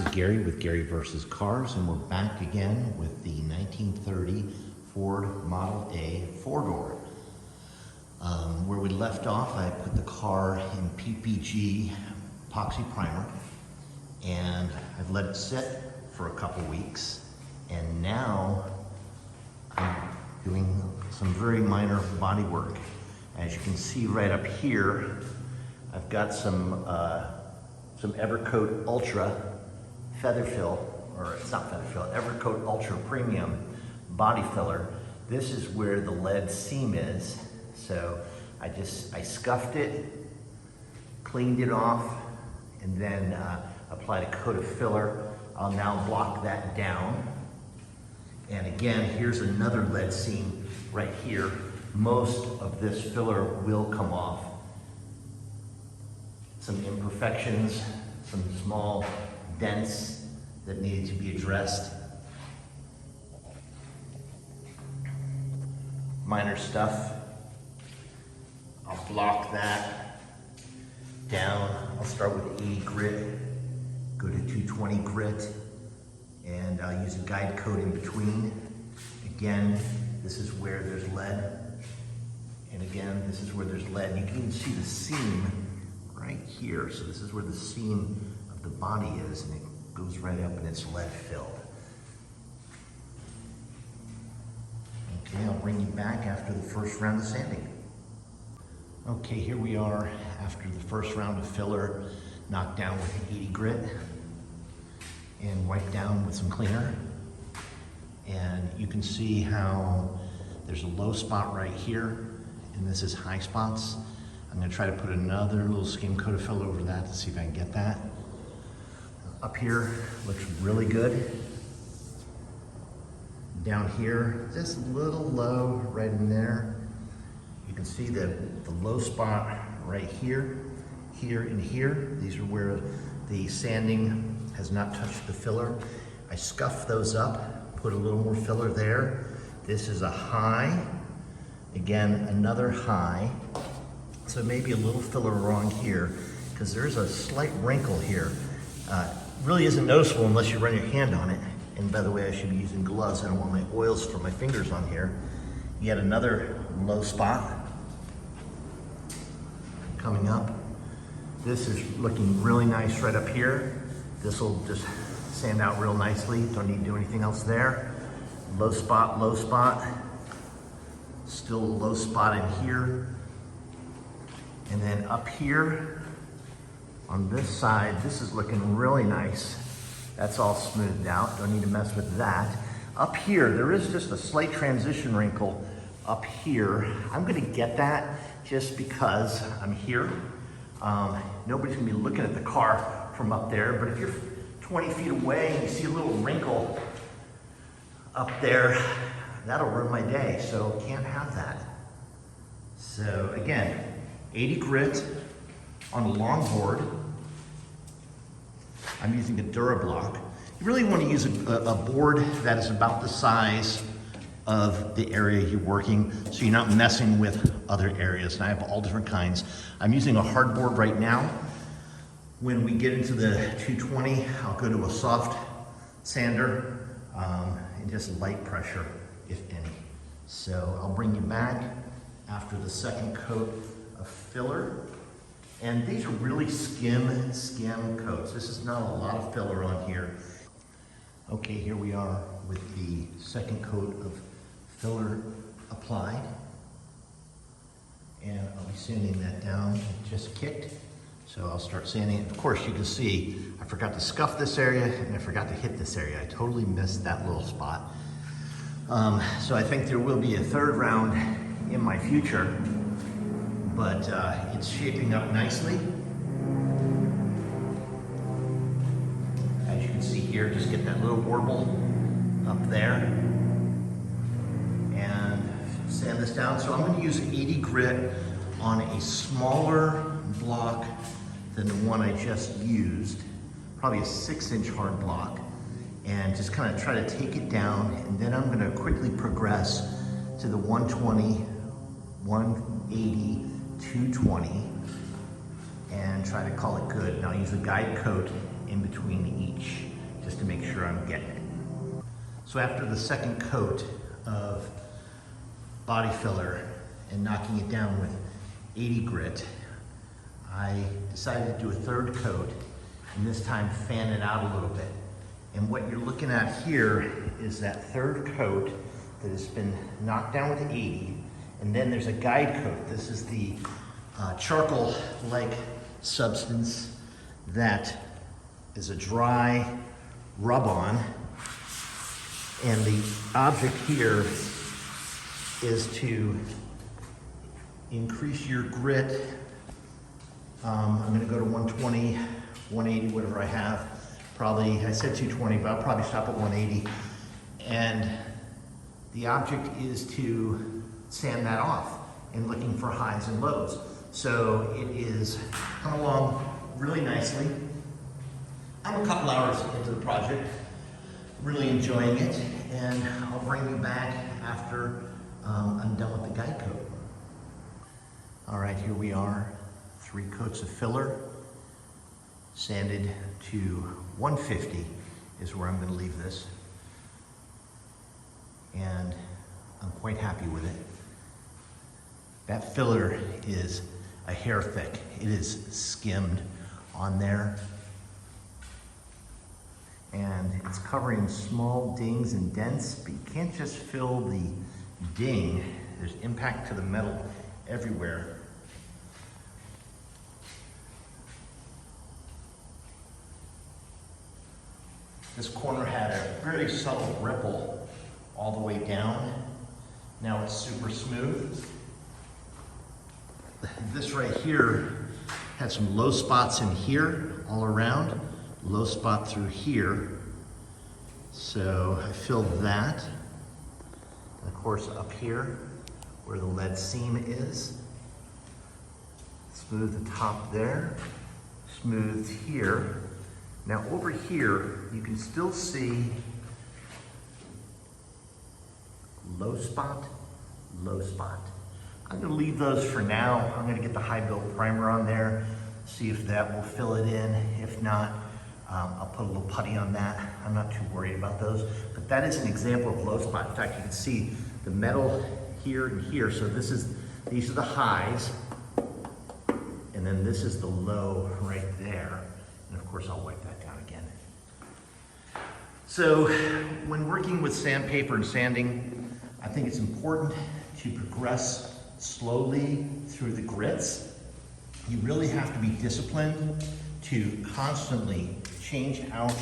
is Gary with Gary vs. Cars, and we're back again with the 1930 Ford Model A four-door. Where we left off, I put the car in PPG epoxy primer, and I've let it sit for a couple weeks, and now I'm doing some very minor body work. As you can see right up here, I've got some Evercoat Ultra feather fill, or it's not feather fill, Evercoat Ultra Premium body filler. This is where the lead seam is. So I scuffed it, cleaned it off, and then applied a coat of filler. I'll now block that down. And again, here's another lead seam right here. Most of this filler will come off. Some imperfections, some small dents that needed to be addressed. Minor stuff. I'll block that down. I'll start with 80 grit, go to 220 grit, and I'll use a guide coat in between. Again, this is where there's lead. And again, this is where there's lead. You can even see the seam right here. So this is where the seam of the body is, and it goes right up and it's lead filled. Okay, I'll bring you back after the first round of sanding. Okay, here we are after the first round of filler, knocked down with 80 grit and wiped down with some cleaner. And you can see how there's a low spot right here, and this is high spots. I'm gonna try to put another little skim coat of filler over that to see if I can get that. Up here, looks really good. Down here, just a little low right in there. You can see the low spot right here, here, and here. These are where the sanding has not touched the filler. I scuffed those up, put a little more filler there. This is a high. Again, another high. So maybe a little filler wrong here, because there's a slight wrinkle here. Really isn't noticeable unless you run your hand on it. And by the way, I should be using gloves. I don't want my oils for my fingers on here. Yet another low spot coming up. This is looking really nice right up here. This will just sand out real nicely. Don't need to do anything else there. Low spot, low spot. Still a low spot in here. And then up here on this side, this is looking really nice. That's all smoothed out. Don't need to mess with that. Up here, there is just a slight transition wrinkle up here. I'm gonna get that just because I'm here. Nobody's gonna be looking at the car from up there, but if you're 20 feet away and you see a little wrinkle up there, that'll ruin my day, so can't have that. So again, 80 grit on a long board. I'm using a DuraBlock. You really want to use a board that is about the size of the area you're working, so you're not messing with other areas. And I have all different kinds. I'm using a hard board right now. When we get into the 220, I'll go to a soft sander and just light pressure, if any. So I'll bring you back after the second coat of filler. And these are really skim coats. This is not a lot of filler on here. Okay, here we are with the second coat of filler applied. And I'll be sanding that down. It just kicked. So I'll start sanding it. Of course, you can see I forgot to scuff this area and I forgot to hit this area. I totally missed that little spot. So I think there will be a third round in my future, but it's shaping up nicely. As you can see here, just get that little warble up there and sand this down. So I'm going to use 80 grit on a smaller block than the one I just used, probably a 6-inch hard block, and just kind of try to take it down, and then I'm going to quickly progress to the 120, 180, 220, and try to call it good. And I'll use a guide coat in between each. just to make sure I'm getting it. So after the second coat of body filler and knocking it down with 80 grit, I decided to do a third coat, and this time fan it out a little bit. And what you're looking at here is that third coat that has been knocked down with 80, and then there's a guide coat. This is the charcoal-like substance that is a dry rub-on, and the object here is to increase your grit. I'm gonna go to 120, 180, whatever I have. Probably, I said 220, but I'll probably stop at 180. And the object is to sand that off and looking for highs and lows. So it is come along really nicely. I'm a couple hours into the project, really enjoying it, and I'll bring you back after I'm done with the guide coat. All right, here we are, 3 coats of filler, sanded to 150 is where I'm going to leave this, and I'm quite happy with it. That filler is a hair thick. It is skimmed on there, and it's covering small dings and dents, but you can't just fill the ding. There's impact to the metal everywhere. This corner had a very subtle ripple all the way down. Now it's super smooth. This right here had some low spots in here all around, low spot through here. So I filled that. And of course up here where the lead seam is. Smooth the top there, smoothed here. Now over here, you can still see low spot, low spot. I'm gonna leave those for now. I'm gonna get the high build primer on there, see if that will fill it in. If not, I'll put a little putty on that. I'm not too worried about those, but that is an example of low spot. In fact, you can see the metal here and here. So these are the highs, and then this is the low right there. And of course, I'll wipe that down again. So when working with sandpaper and sanding, I think it's important to progress slowly through the grits. You really have to be disciplined to constantly change out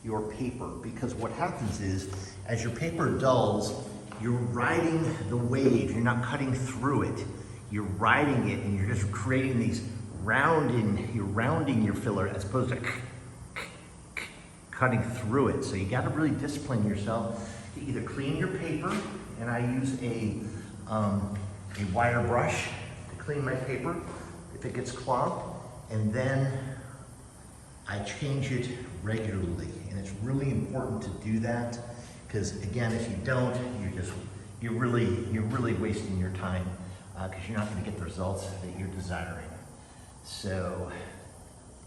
your paper, because what happens is, as your paper dulls, you're riding the wave. You're not cutting through it. You're riding it, and you're just creating these you're rounding your filler as opposed to cutting through it. So you got to really discipline yourself to either clean your paper, and I use a wire brush to clean my paper if it gets clogged, and then I change it regularly. And it's really important to do that, because again, if you don't, you're really wasting your time, because you're not going to get the results that you're desiring. So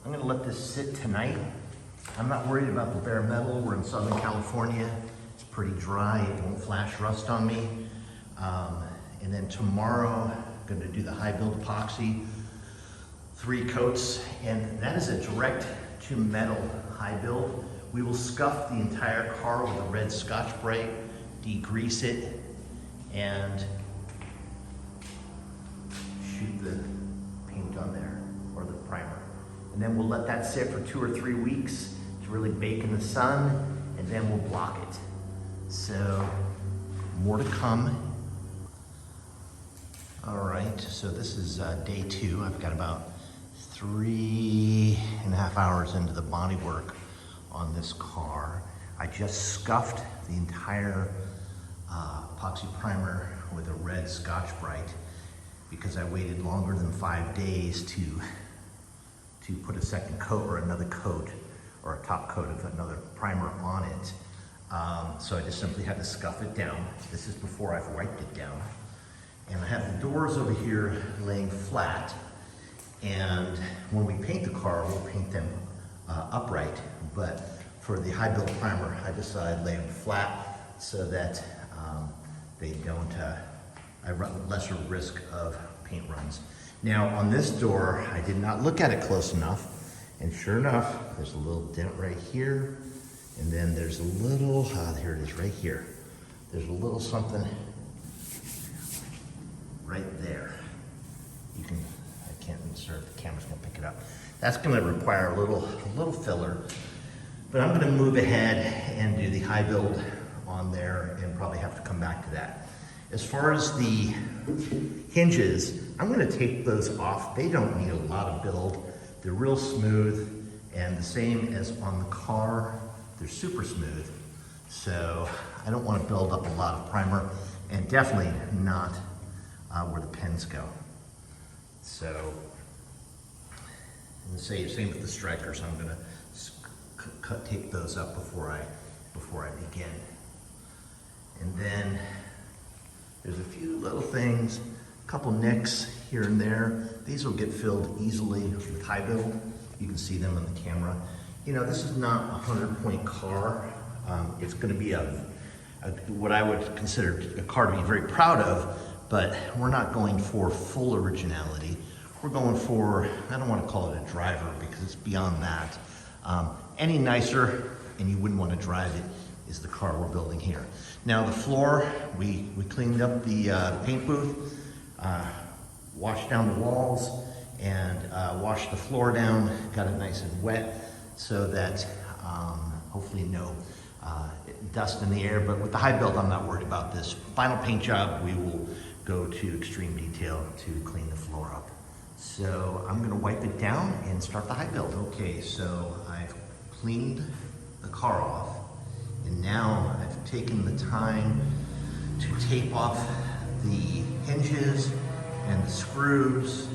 I'm going to let this sit tonight. I'm not worried about the bare metal. We're in Southern California. It's pretty dry. It won't flash rust on me. And then tomorrow, I'm going to do the high build epoxy, 3 coats, and that is a direct to metal high build. We will scuff the entire car with a red Scotch-Brite, degrease it, and shoot the paint on there, or the primer. And then we'll let that sit for 2 or 3 weeks to really bake in the sun, and then we'll block it. So, more to come. All right, so this is day 2. I've got about 3.5 hours into the bodywork on this car. I just scuffed the entire epoxy primer with a red Scotch-Brite because I waited longer than 5 days to put a second coat or another coat or a top coat of another primer on it. So I just simply had to scuff it down. This is before I've wiped it down. And I have the doors over here laying flat. And when we paint the car, we'll paint them upright. But for the high build primer, I decided lay them flat so that they don't, I run lesser risk of paint runs. Now on this door, I did not look at it close enough, and sure enough, there's a little dent right here, and then there's a little, here it is right here. There's a little something right there. You can, I can't insert, the camera's gonna pick it up. That's gonna require a little filler, but I'm gonna move ahead and do the high build on there and probably have to come back to that. As far as the hinges, I'm gonna take those off. They don't need a lot of build. They're real smooth, and the same as on the car, they're super smooth. So I don't wanna build up a lot of primer, and definitely not where the pins go. So, and the same with the strikers. I'm gonna take those up before I begin. And then there's a few little things, a couple nicks here and there. These will get filled easily with high build. You can see them on the camera. You know, this is not a 100-point car. It's gonna be what I would consider a car to be very proud of, but we're not going for full originality. We're going for, I don't want to call it a driver because it's beyond that. Any nicer, and you wouldn't want to drive it, is the car we're building here. Now the floor, we cleaned up the paint booth, washed down the walls, and washed the floor down, got it nice and wet so that hopefully no dust in the air. But with the high build, I'm not worried about this. Final paint job, we will go to extreme detail to clean the floor up. So I'm gonna wipe it down and start the high build. Okay, so I've cleaned the car off, and now I've taken the time to tape off the hinges and the screws,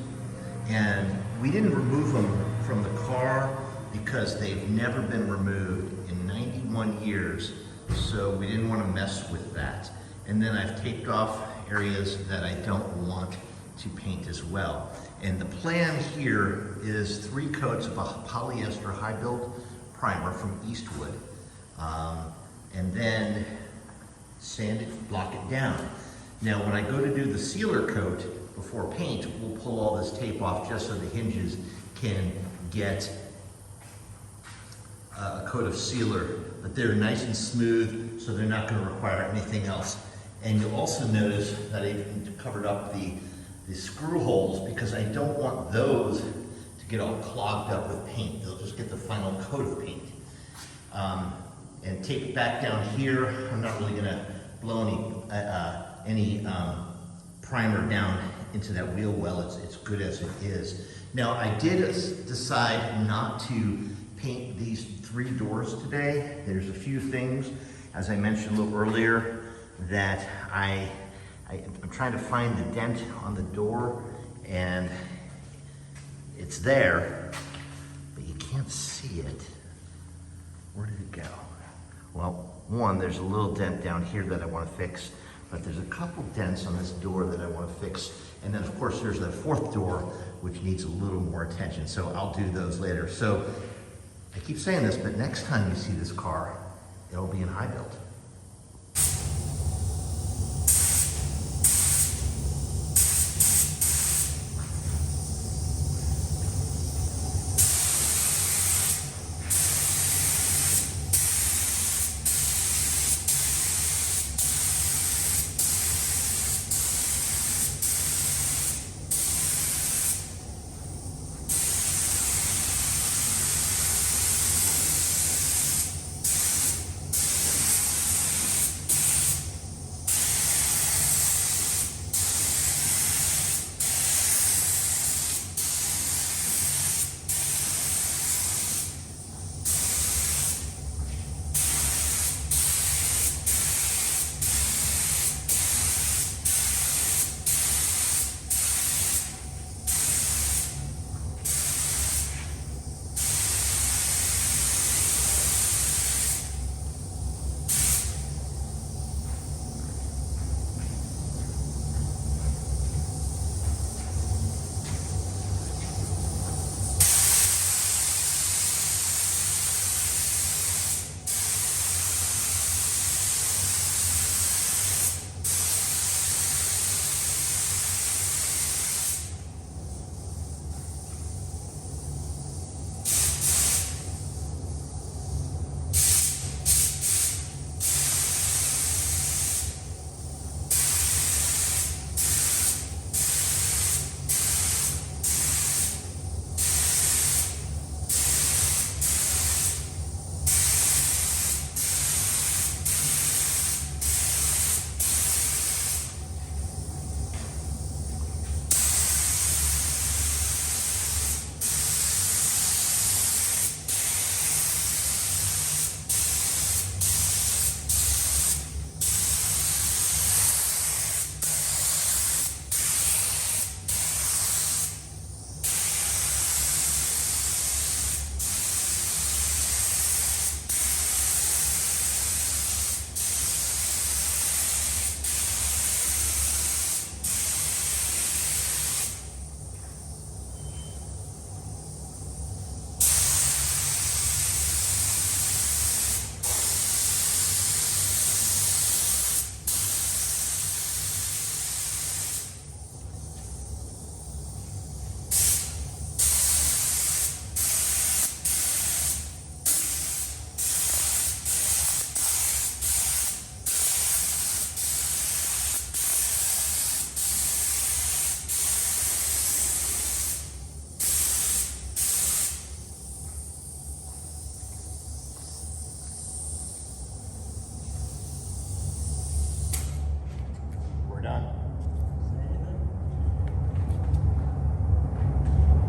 and we didn't remove them from the car because they've never been removed in 91 years, so we didn't want to mess with that. And then I've taped off areas that I don't want to paint as well. And the plan here is 3 coats of a polyester high build primer from Eastwood, and then sand it, block it down. Now when I go to do the sealer coat before paint, we'll pull all this tape off just so the hinges can get a coat of sealer, but they're nice and smooth, so they're not going to require anything else. And you'll also notice that I even covered up the screw holes because I don't want those to get all clogged up with paint. They'll just get the final coat of paint. And tape it back down here. I'm not really going to blow any primer down into that wheel well. It's good as it is. Now I did decide not to paint these 3 doors today. There's a few things, as I mentioned a little earlier, that I'm trying to find the dent on the door, and it's there, but you can't see it. Where did it go? Well, one, there's a little dent down here that I want to fix, but there's a couple dents on this door that I want to fix. And then of course there's that 4th door, which needs a little more attention. So I'll do those later. So I keep saying this, but next time you see this car, it'll be in high build.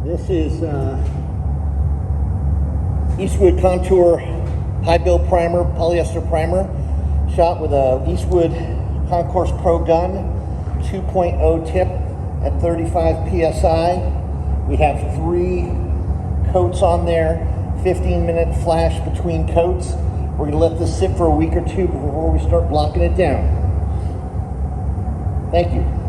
This is Eastwood Contour High Build Primer, polyester primer, shot with a Eastwood Concourse Pro gun, 2.0 tip at 35 PSI. We have 3 coats on there, 15-minute flash between coats. We're gonna let this sit for a week or 2 before we start blocking it down. Thank you.